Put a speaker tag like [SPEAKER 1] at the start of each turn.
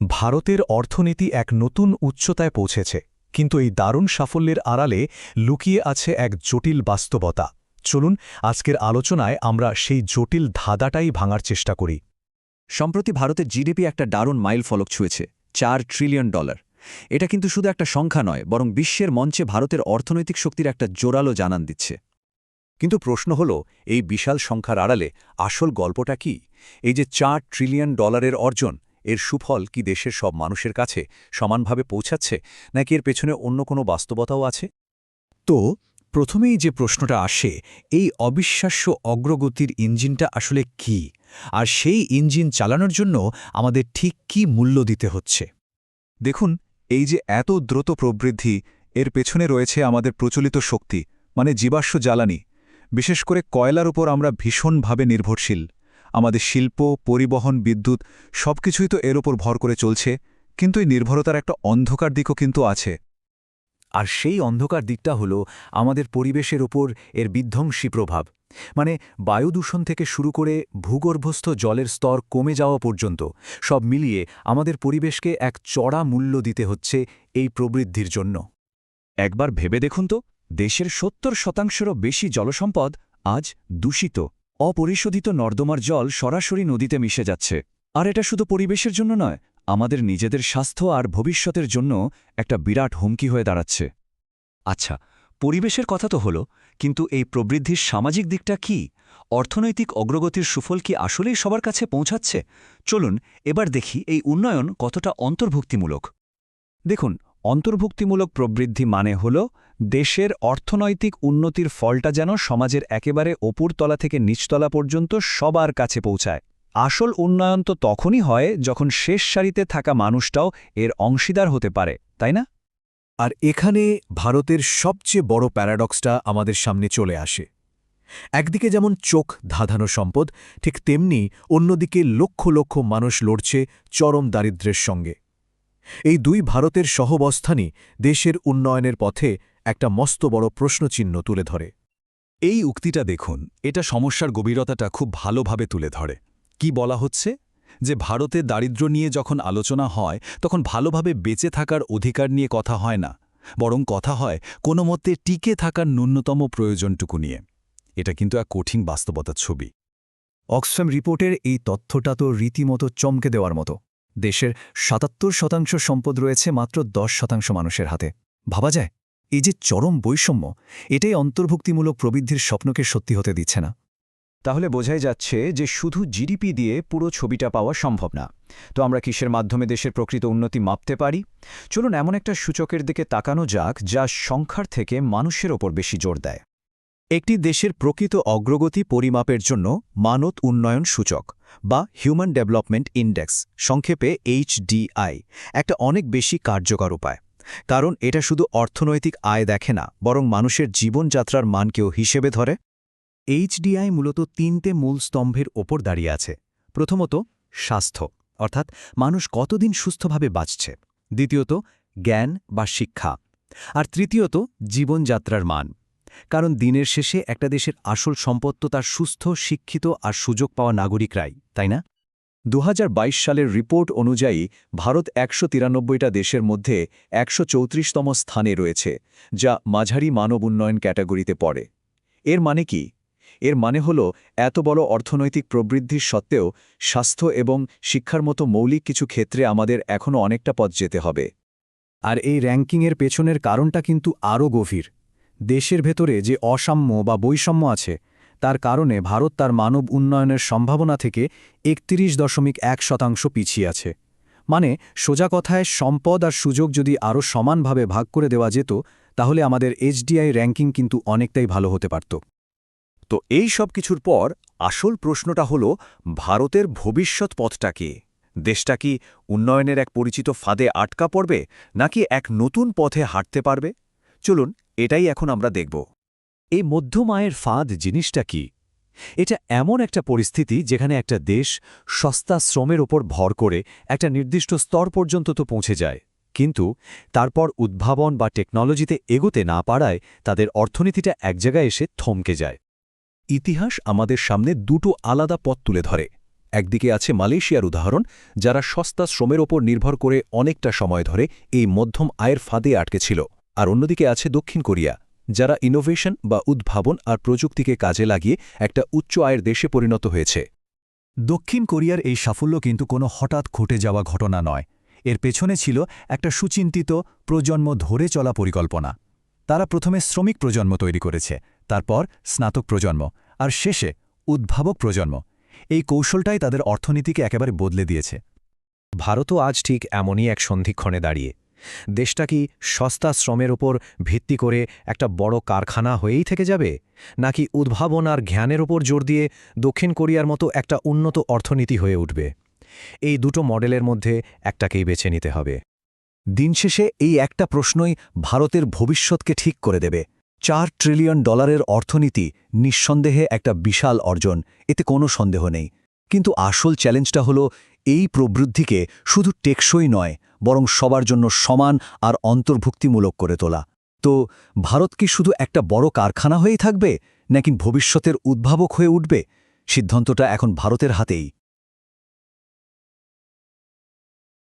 [SPEAKER 1] ভারতের অর্থনীতি এক নতুন উচ্চতায় পৌঁছেছে, কিন্তু এই দারুণ সাফল্যের আড়ালে লুকিয়ে আছে এক জটিল বাস্তবতা। চলুন আজকের আলোচনায় আমরা সেই জটিল ধাঁধাটাই ভাঙার চেষ্টা করি।
[SPEAKER 2] সম্প্রতি ভারতের জিডিপি একটা দারুণ মাইল ফলক ছুঁয়েছে, $4 ট্রিলিয়ন। এটা কিন্তু শুধু একটা সংখ্যা নয়, বরং বিশ্বের মঞ্চে ভারতের অর্থনৈতিক শক্তির একটা জোরালো জানান দিচ্ছে।
[SPEAKER 3] কিন্তু প্রশ্ন হল, এই বিশাল সংখ্যার আড়ালে আসল গল্পটা কি? এই যে $4 ট্রিলিয়ন অর্জন, এর সুফল কি দেশের সব মানুষের কাছে সমানভাবে পৌঁছাচ্ছে, নাকি এর পেছনে অন্য কোনো বাস্তবতাও আছে?
[SPEAKER 2] তো প্রথমেই যে প্রশ্নটা আসে, এই অবিশ্বাস্য অগ্রগতির ইঞ্জিনটা আসলে কি, আর সেই ইঞ্জিন চালানোর জন্য আমাদের ঠিক কি মূল্য দিতে হচ্ছে?
[SPEAKER 3] দেখুন, এই যে এত দ্রুত প্রবৃদ্ধি, এর পেছনে রয়েছে আমাদের প্রচলিত শক্তি, মানে জীবাশ্ম জ্বালানি। বিশেষ করে কয়লার উপর আমরা ভীষণভাবে নির্ভরশীল। আমাদের শিল্প, পরিবহন, বিদ্যুৎ সবকিছুই তো এর ওপর ভর করে চলছে। কিন্তু এই নির্ভরতার একটা অন্ধকার দিকও কিন্তু আছে।
[SPEAKER 2] আর সেই অন্ধকার দিকটা হলো আমাদের পরিবেশের ওপর এর বিধ্বংসী প্রভাব। মানে বায়ু দূষণ থেকে শুরু করে ভূগর্ভস্থ জলের স্তর কমে যাওয়া পর্যন্ত সব মিলিয়ে আমাদের পরিবেশকে এক চড়া মূল্য দিতে হচ্ছে এই প্রবৃদ্ধির জন্য। একবার ভেবে দেখুন তো, দেশের ৭০% বেশি জলসম্পদ আজ দূষিত। অপরিশোধিত নর্দমার জল সরাসরি নদীতে মিশে যাচ্ছে। আর এটা শুধু পরিবেশের জন্য নয়, আমাদের নিজেদের স্বাস্থ্য আর ভবিষ্যতের জন্য একটা বিরাট হুমকি হয়ে দাঁড়াচ্ছে। আচ্ছা, পরিবেশের কথা তো হলো, কিন্তু এই প্রবৃদ্ধির সামাজিক দিকটা কি? অর্থনৈতিক অগ্রগতির সুফল কি আসলেই সবার কাছে পৌঁছাচ্ছে? চলুন এবার দেখি এই উন্নয়ন কতটা অন্তর্ভুক্তিমূলক। দেখুন, অন্তর্ভুক্তিমূলক প্রবৃদ্ধি মানে হল দেশের অর্থনৈতিক উন্নতির ফলটা যেন সমাজের একেবারে ওপরতলা থেকে নিচতলা পর্যন্ত সবার কাছে পৌঁছায়। আসল উন্নয়ন তো তখনই হয় যখন শেষ সারিতে থাকা মানুষটাও এর অংশীদার হতে পারে, তাই না?
[SPEAKER 1] আর এখানে ভারতের সবচেয়ে বড় প্যারাডক্সটা আমাদের সামনে চলে আসে। একদিকে যেমন চোখ ধাঁধানো সম্পদ, ঠিক তেমনি অন্যদিকে লক্ষ লক্ষ মানুষ লড়ছে চরম দারিদ্র্যের সঙ্গে। এই দুই ভারতের সহবস্থানই দেশের উন্নয়নের পথে একটা মস্ত বড় প্রশ্নচিহ্ন তুলে ধরে।
[SPEAKER 3] এই উক্তিটা দেখুন, এটা সমস্যার গভীরতাটা খুব ভালোভাবে তুলে ধরে। কি বলা হচ্ছে? যে ভারতে দারিদ্র্য নিয়ে যখন আলোচনা হয়, তখন ভালোভাবে বেঁচে থাকার অধিকার নিয়ে কথা হয় না, বরং কথা হয় কোনো মতে টিকে থাকার ন্যূনতম প্রয়োজনটুকু নিয়ে। এটা কিন্তু এক কঠিন বাস্তবতার ছবি।
[SPEAKER 2] অক্সফ্যাম রিপোর্টের এই তথ্যটা তো রীতিমতো চমকে দেওয়ার মতো। দেশের ৭৭% সম্পদ রয়েছে মাত্র ১০% মানুষের হাতে। ভাবা যায়, এই যে চরম বৈষম্য, এটাই অন্তর্ভুক্তিমূলক প্রবৃদ্ধির স্বপ্নকে সত্যি হতে দিচ্ছে না। তাহলে বোঝাই যাচ্ছে যে শুধু জিডিপি দিয়ে পুরো ছবিটা পাওয়া সম্ভব না। তো আমরা কিসের মাধ্যমে দেশের প্রকৃত উন্নতি মাপতে পারি? চলুন এমন একটা সূচকের দিকে তাকানো যাক যা সংখ্যার থেকে মানুষের ওপর বেশি জোর দেয়। একটি দেশের প্রকৃত অগ্রগতি পরিমাপের জন্য মানব উন্নয়ন সূচক বা হিউম্যান ডেভেলপমেন্ট ইন্ডেক্স, সংক্ষেপে HDI, একটা অনেক বেশি কার্যকর উপায়। কারণ এটা শুধু অর্থনৈতিক আয় দেখে না, বরং মানুষের জীবনযাত্রার মানকেও হিসেবে ধরে। HDI মূলত ৩টে মূল স্তম্ভের ওপর দাঁড়িয়ে আছে। প্রথমত, স্বাস্থ্য, অর্থাৎ মানুষ কতদিন সুস্থভাবে বাঁচছে। দ্বিতীয়ত, জ্ঞান বা শিক্ষা। আর তৃতীয়ত, জীবনযাত্রার মান। কারণ দিনের শেষে একটা দেশের আসল সম্পদ তো তার সুস্থ, শিক্ষিত আর সুযোগ পাওয়া নাগরিকরাই, তাই না? ২০২২ সালের রিপোর্ট অনুযায়ী ভারত ১৯৩টা দেশের মধ্যে ১৩৪তম স্থানে রয়েছে, যা মাঝারি মানব উন্নয়ন ক্যাটাগরিতে পড়ে। এর মানে কি? এর মানে হল, এত বড় অর্থনৈতিক প্রবৃদ্ধির সত্ত্বেও স্বাস্থ্য এবং শিক্ষার মতো মৌলিক কিছু ক্ষেত্রে আমাদের এখনও অনেকটা পথ যেতে হবে। আর এই র্যাঙ্কিংয়ের পেছনের কারণটা কিন্তু আরও গভীর। দেশের ভেতরে যে অসাম্য বা বৈষম্য আছে, তার কারণে ভারত তার মানব উন্নয়নের সম্ভাবনা থেকে ৩১.১% পিছিয়ে আছে। মানে সোজা কথায়, সম্পদ আর সুযোগ যদি আরও সমানভাবে ভাগ করে দেওয়া যেত, তাহলে আমাদের HDI র্যাঙ্কিং কিন্তু অনেকটাই ভালো হতে পারত।
[SPEAKER 3] তো এই সব কিছুর পর আসল প্রশ্নটা হল, ভারতের ভবিষ্যৎ পথটা কি? দেশটা কি উন্নয়নের এক পরিচিত ফাঁদে আটকা পড়বে, নাকি এক নতুন পথে হাঁটতে পারবে? চলুন এটাই এখন আমরা দেখব।
[SPEAKER 2] এই মধ্যম আয়ের ফাঁদ জিনিসটা কি? এটা এমন একটা পরিস্থিতি যেখানে একটা দেশ সস্তা শ্রমের ওপর ভর করে একটা নির্দিষ্ট স্তর পর্যন্ত তো পৌঁছে যায়, কিন্তু তারপর উদ্ভাবন বা টেকনোলজিতে এগোতে না পারায় তাদের অর্থনীতিটা এক জায়গায় এসে থমকে যায়।
[SPEAKER 1] ইতিহাস আমাদের সামনে দুটো আলাদা পথ তুলে ধরে।
[SPEAKER 3] একদিকে আছে মালয়েশিয়ার উদাহরণ, যারা সস্তা শ্রমের ওপর নির্ভর করে অনেকটা সময় ধরে এই মধ্যম আয়ের ফাঁদে আটকে ছিল। আর অন্যদিকে আছে দক্ষিণ কোরিয়া, যারা ইনোভেশন বা উদ্ভাবন আর প্রযুক্তিকে কাজে লাগিয়ে একটা উচ্চ আয়ের দেশে পরিণত হয়েছে।
[SPEAKER 2] দক্ষিণ কোরিয়ার এই সাফল্য কিন্তু কোনো হঠাৎ ঘটে যাওয়া ঘটনা নয়। এর পেছনে ছিল একটা সুচিন্তিত প্রজন্ম ধরে চলা পরিকল্পনা। তারা প্রথমে শ্রমিক প্রজন্ম তৈরি করেছে, তারপর স্নাতক প্রজন্ম, আর শেষে উদ্ভাবক প্রজন্ম। এই কৌশলটাই তাদের অর্থনীতিকে একেবারে বদলে দিয়েছে।
[SPEAKER 4] ভারতও আজ ঠিক এমনই এক সন্ধিক্ষণে দাঁড়িয়ে। দেশটা কি সস্তা শ্রমের ওপর ভিত্তি করে একটা বড় কারখানা হয়েই থেকে যাবে, নাকি উদ্ভাবন আর জ্ঞানের ওপর জোর দিয়ে দক্ষিণ কোরিয়ার মতো একটা উন্নত অর্থনীতি হয়ে উঠবে? এই দুটো মডেলের মধ্যে একটাকেই বেছে নিতে হবে।
[SPEAKER 2] দিন শেষে এই একটা প্রশ্নই ভারতের ভবিষ্যৎকে ঠিক করে দেবে। $4 ট্রিলিয়ন অর্থনীতি নিঃসন্দেহে একটা বিশাল অর্জন, এতে কোনো সন্দেহ নেই। কিন্তু আসল চ্যালেঞ্জটা হলো এই প্রবৃদ্ধিকে শুধু টেকসই নয়, বরং সবার জন্য সমান আর অন্তর্ভুক্তিমূলক করে তোলা। তো ভারত কি শুধু একটা বড় কারখানা হয়েই থাকবে, নাকি ভবিষ্যতের উদ্ভাবক হয়ে উঠবে? সিদ্ধান্তটা এখন ভারতের হাতেই।